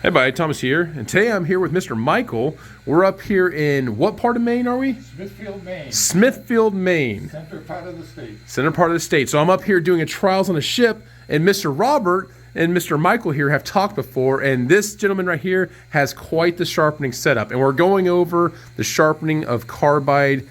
Hey buddy, Thomas here, and today I'm here with Mr. Michael. We're up here in what part of Maine are we? Smithfield, Maine. Smithfield, Maine. Center part of the state. Center part of the state. So I'm up here doing a trials on a ship, and Mr. Robert and Mr. Michael here have talked before, and this gentleman right here has quite the sharpening setup. And we're going over the sharpening of carbide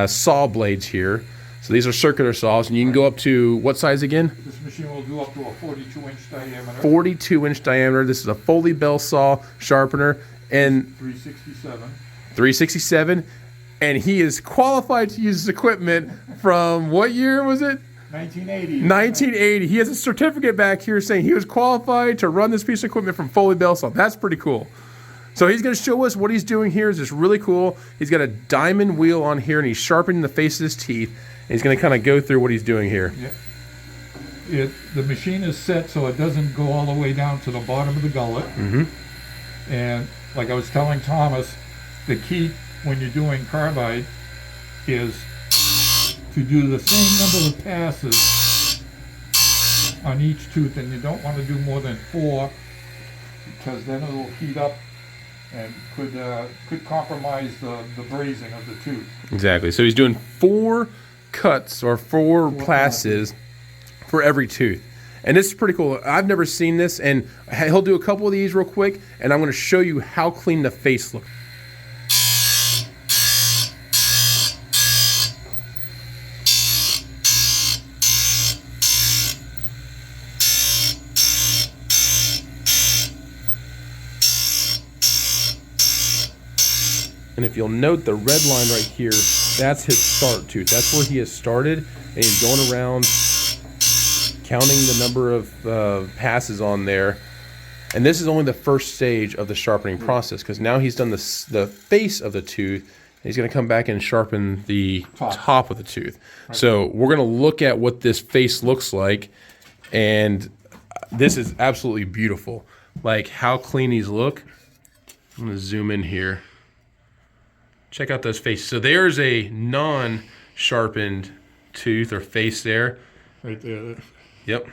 saw blades here. So these are circular saws, and you can go up to what size again? This machine will do up to a 42-inch diameter. 42-inch diameter. This is a Foley bell saw sharpener, and 367. 367, and he is qualified to use this equipment from what year was it? 1980. 1980. He has a certificate back here saying he was qualified to run this piece of equipment from Foley bell saw. That's pretty cool. So he's going to show us what he's doing here. Is just really cool. He's got a diamond wheel on here, and he's sharpening the face of his teeth. And he's going to kind of go through what he's doing here. Yeah. The machine is set so it doesn't go all the way down to the bottom of the gullet. Mm-hmm. And like I was telling Thomas, the key when you're doing carbide is to do the same number of passes on each tooth, and you don't want to do more than 4 because then it will heat up and could compromise the brazing of the tooth. Exactly. So he's doing 4 cuts or 4 passes for every tooth. And this is pretty cool. I've never seen this, and he'll do a couple of these real quick, and I'm going to show you how clean the face looks. And if you'll note the red line right here, that's his start tooth. That's where he has started, and he's going around counting the number of passes on there. And this is only the first stage of the sharpening process, because now he's done the face of the tooth, and he's going to come back and sharpen the top of the tooth. Right. So we're going to look at what this face looks like, and this is absolutely beautiful. Like how clean these look. I'm going to zoom in here. Check out those faces. So there's a non-sharpened tooth or face there. Right there. Yep.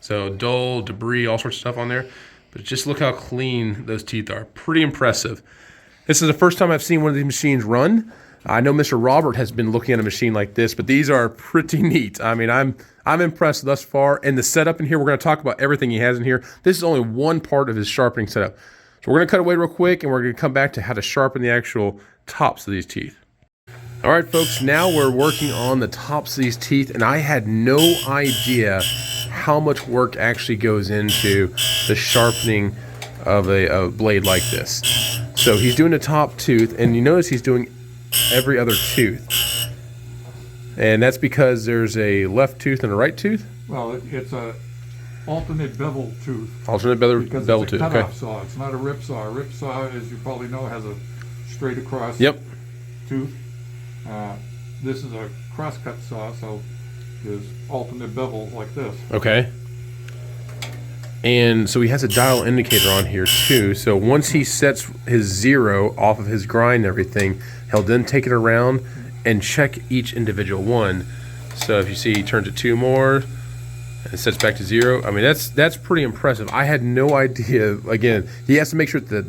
So dull, debris, all sorts of stuff on there. But just look how clean those teeth are. Pretty impressive. This is the first time I've seen one of these machines run. I know Mr. Robert has been looking at a machine like this, but these are pretty neat. I mean, I'm impressed thus far. And the setup in here, we're going to talk about everything he has in here. This is only one part of his sharpening setup. So we're going to cut away real quick, and we're going to come back to how to sharpen the actual tops of these teeth. All right, folks, now we're working on the tops of these teeth, and I had no idea how much work actually goes into the sharpening of a blade like this. So he's doing the top tooth, and you notice he's doing every other tooth. And that's because there's a left tooth and a right tooth? Well, it's a alternate bevel tooth. Alternate bevel because tooth, it's a cutoff saw. It's not a rip saw. A rip saw, as you probably know, has a straight across tooth. This is a cross-cut saw, so there's alternate bevels like this. Okay. And so he has a dial indicator on here too. So once he sets his 0 off of his grind and everything, he'll then take it around and check each individual one. So if you see he turns it 2 more and sets back to 0. I mean, that's pretty impressive. I had no idea. Again, he has to make sure that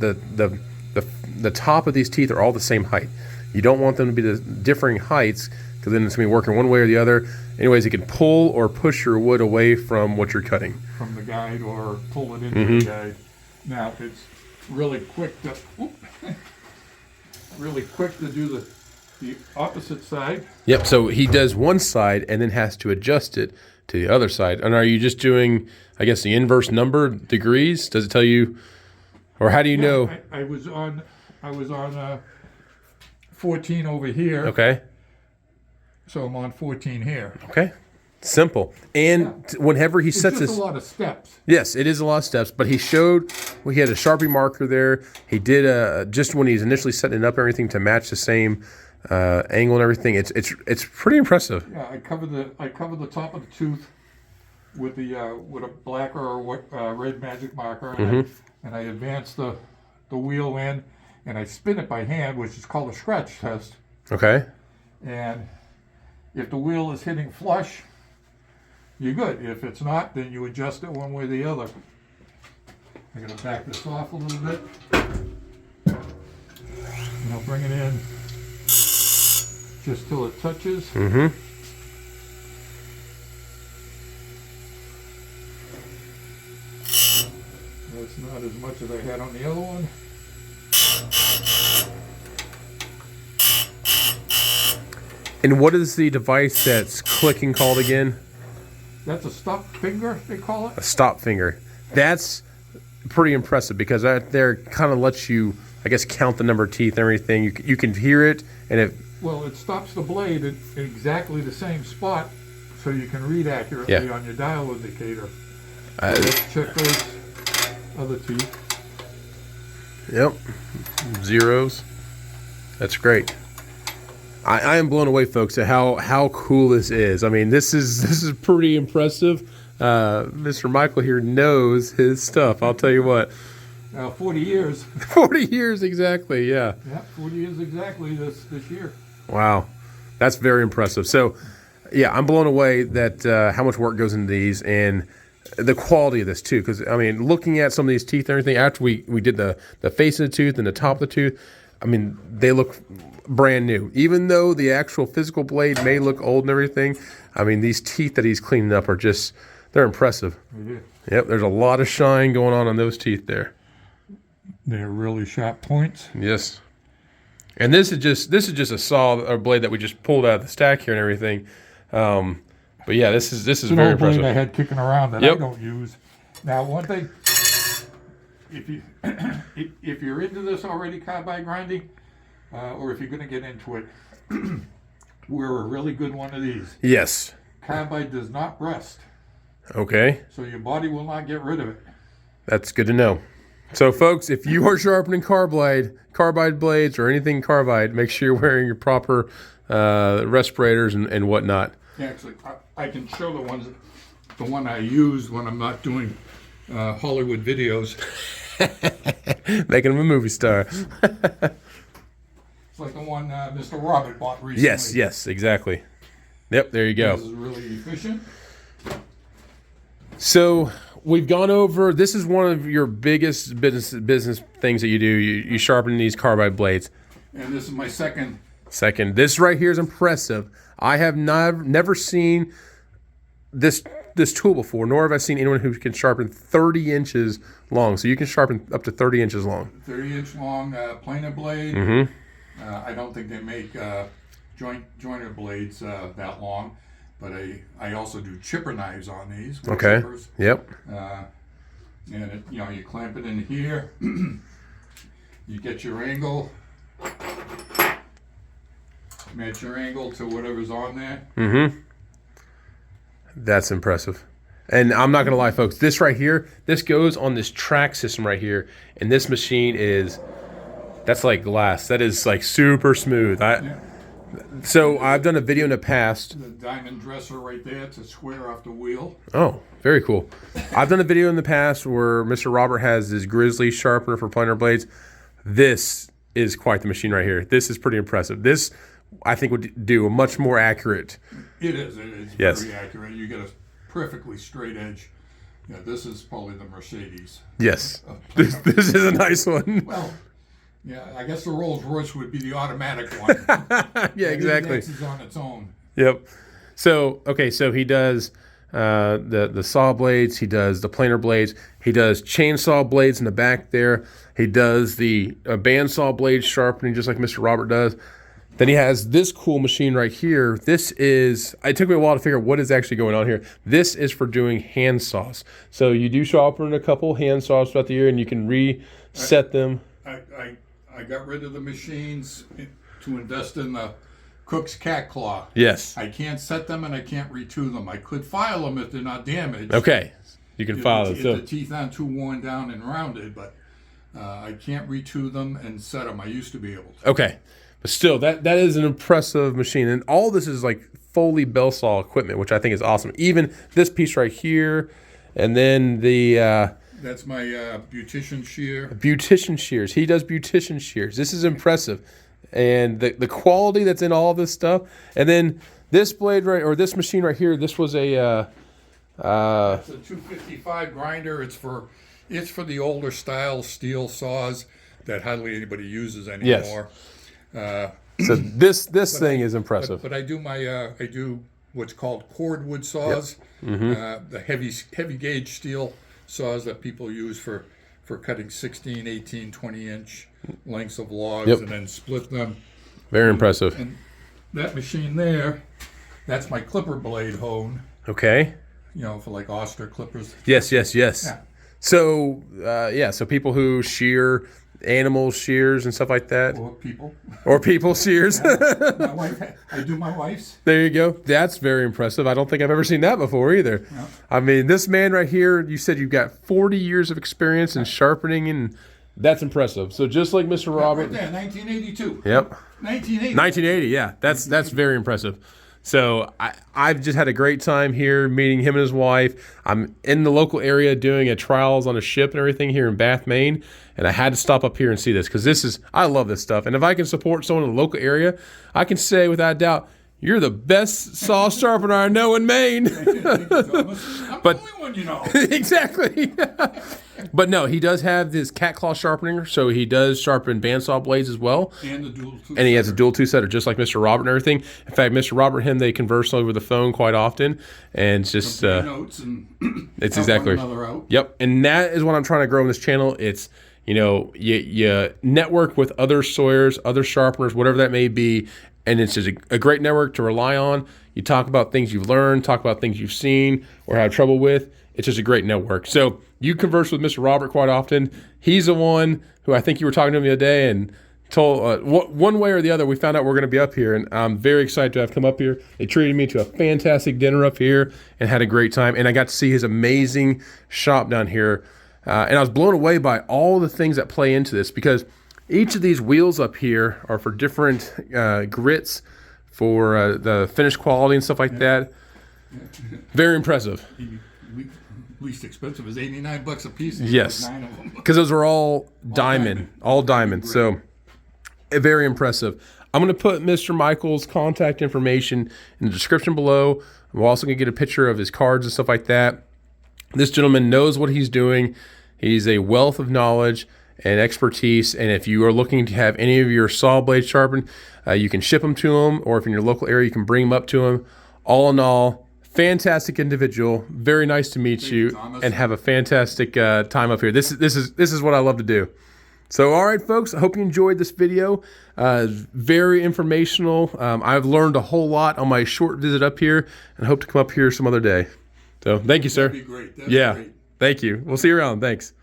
the top of these teeth are all the same height. You don't want them to be the differing heights, because then it's going to be working one way or the other. Anyways, you can pull or push your wood away from what you're cutting. From the guide, or pull it into the guide. Now, it's really quick to do the opposite side. Yep, so he does one side and then has to adjust it to the other side. And are you just doing, I guess, the inverse number degrees? Does it tell you, or how do you know? I was on 14 over here. Okay. So I'm on 14 here. Okay. Simple. And whenever he sets it's just a lot of steps. Yes, it is a lot of steps. But he showed, well, he had a Sharpie marker there. He did just when he's initially setting it up, everything to match the same angle and everything. It's pretty impressive. Yeah, I cover the top of the tooth with a black or red magic marker, and I advance the wheel in, and I spin it by hand, which is called a scratch test. Okay. And if the wheel is hitting flush, you're good. If it's not, then you adjust it one way or the other. I'm going to back this off a little bit. And I'll bring it in just till it touches. Mm-hmm. That's not as much as I had on the other one. And what is the device that's clicking called again? That's a stop finger, they call it. A stop finger. That's pretty impressive because that there kind of lets you, I guess, count the number of teeth and everything. You can hear it, and it. Well, it stops the blade at exactly the same spot, so you can read accurately on your dial indicator. Let's check those other teeth. Yep, zeros. That's great. I am blown away, folks, at how cool this is. I mean, this is pretty impressive. Mr. Michael here knows his stuff. I'll tell you what. 40 years. 40 years exactly. Yeah. Yeah, 40 years exactly this year. Wow, that's very impressive. So, yeah, I'm blown away that how much work goes into these and the quality of this too. Because I mean, looking at some of these teeth and everything after we did the face of the tooth and the top of the tooth, I mean, they look brand new. Even though the actual physical blade may look old and everything, I mean, these teeth that he's cleaning up are just, they're impressive. Yeah. Yep, there's a lot of shine going on those teeth there. They're really sharp points. Yes. And this is just a saw or blade that we just pulled out of the stack here and everything. But yeah, this is it's very an old blade impressive. I had kicking around that Yep. I don't use. Now, one thing, if you're into this already, carbide grinding, or if you're going to get into it, we're a really good one of these. Yes. Carbide does not rust, Okay. so your body will not get rid of it. That's good to know. So, folks, if you are sharpening carbide blades or anything carbide, make sure you're wearing your proper respirators and whatnot. Yeah, actually, I can show the one I use when I'm not doing Hollywood videos. Making him a movie star. It's like the one Mr. Robert bought recently. Yes, exactly. Yep, there you go. This is really efficient. So we've gone over, this is one of your biggest business things that you do. You sharpen these carbide blades. And this is my second. This right here is impressive. I have never seen this tool before, nor have I seen anyone who can sharpen 30 inches long. So you can sharpen up to 30 inches long. 30-inch long planer blade. Mm-hmm. I don't think they make joiner blades that long, but I also do chipper knives on these. Okay. Chippers. Yep. And it, you clamp it in here. You get your angle. Match your angle to whatever's on there. Mm-hmm. That's impressive. And I'm not going to lie, folks. This right here, this goes on this track system right here. And this machine that's like glass. That is like super smooth. So I've done a video in the past. The diamond dresser right there to square off the wheel. Oh, very cool. I've done a video in the past where Mr. Robert has this grizzly sharpener for planer blades. This is quite the machine right here. This is pretty impressive. This, I think, would do a much more accurate. It is. Yes. Very accurate. You get a perfectly straight edge. Yeah, this is probably the Mercedes. Yes. This is a nice one. Well, yeah, I guess the Rolls Royce would be the automatic one. Yeah, exactly. This is on its own. Yep. So, okay, so he does the saw blades. He does the planer blades. He does chainsaw blades in the back there. He does the bandsaw blade sharpening just like Mr. Robert does. Then he has this cool machine right here. It took me a while to figure out what is actually going on here. This is for doing handsaws. So you do sharpen a couple handsaws throughout the year and you can reset them. I got rid of the machines to invest in the Cook's cat claw. Yes. I can't set them and I can't retool them. I could file them if they're not damaged. Okay. You can file them. If the teeth aren't too worn down and rounded, but I can't retool them and set them. I used to be able to. Okay. But still, that is an impressive machine. And all this is like Foley bell saw equipment, which I think is awesome. Even this piece right here, and then the... That's my beautician shear. Beautician shears. He does beautician shears. This is impressive. And the quality that's in all this stuff. And then this blade or this machine right here, this was a... It's a 255 grinder. It's for It's for the older style steel saws that hardly anybody uses anymore. So this thing is impressive. But I do I do what's called cordwood saws, the heavy gauge steel saws that people use for cutting 16, 18, 20-inch lengths of logs and then split them. Very impressive. And that machine there, that's my clipper blade hone. Okay. You know, for like Oster clippers. Yes. Yeah. So, so people who shear animals, shears and stuff like that. Or people shears. My wife, I do my wife's. There you go. That's very impressive. I don't think I've ever seen that before either. No. I mean, this man right here, you said you've got 40 years of experience in sharpening, and that's impressive. So just like Mr. Robert. Right there, 1982. Yep. 1980, yeah. That's very impressive. So I've just had a great time here meeting him and his wife. I'm in the local area doing a trials on a ship and everything here in Bath, Maine, and I had to stop up here and see this because I love this stuff. And if I can support someone in the local area, I can say without a doubt, you're the best saw sharpener I know in Maine. I'm the only one you know. Exactly. But no, he does have this cat claw sharpener, so he does sharpen bandsaw blades as well. And the dual two. And he has a dual two-setter, just like Mr. Robert and everything. In fact, Mr. Robert and him, they converse over the phone quite often, and it's just notes and it's exactly one another out. Yep, and that is what I'm trying to grow in this channel. It's you network with other sawyers, other sharpeners, whatever that may be, and it's just a great network to rely on. You talk about things you've learned, talk about things you've seen or had trouble with. It's just a great network. So you converse with Mr. Robert quite often. He's the one who I think you were talking to him the other day and told one way or the other, we found out we're going to be up here, and I'm very excited to have come up here. They treated me to a fantastic dinner up here and had a great time, and I got to see his amazing shop down here, and I was blown away by all the things that play into this because each of these wheels up here are for different grits for the finished quality and stuff like that. Very impressive. Least expensive is $89 a piece. Yes, like 9 of them. because those are all diamond. So very impressive. I'm going to put Mr. Michael's contact information in the description below. I'm also going to get a picture of his cards and stuff like that. This gentleman knows what he's doing. He's a wealth of knowledge and expertise, and if you are looking to have any of your saw blades sharpened, you can ship them to him, or if in your local area, you can bring them up to him. All in all, fantastic individual. Very nice to meet you, and have a fantastic time up here. This is what I love to do. So, all right, folks, I hope you enjoyed this video. Very informational. I've learned a whole lot on my short visit up here, and hope to come up here some other day. So, thank you, sir. That'd be great. That'd be great. Thank you. We'll see you around. Thanks.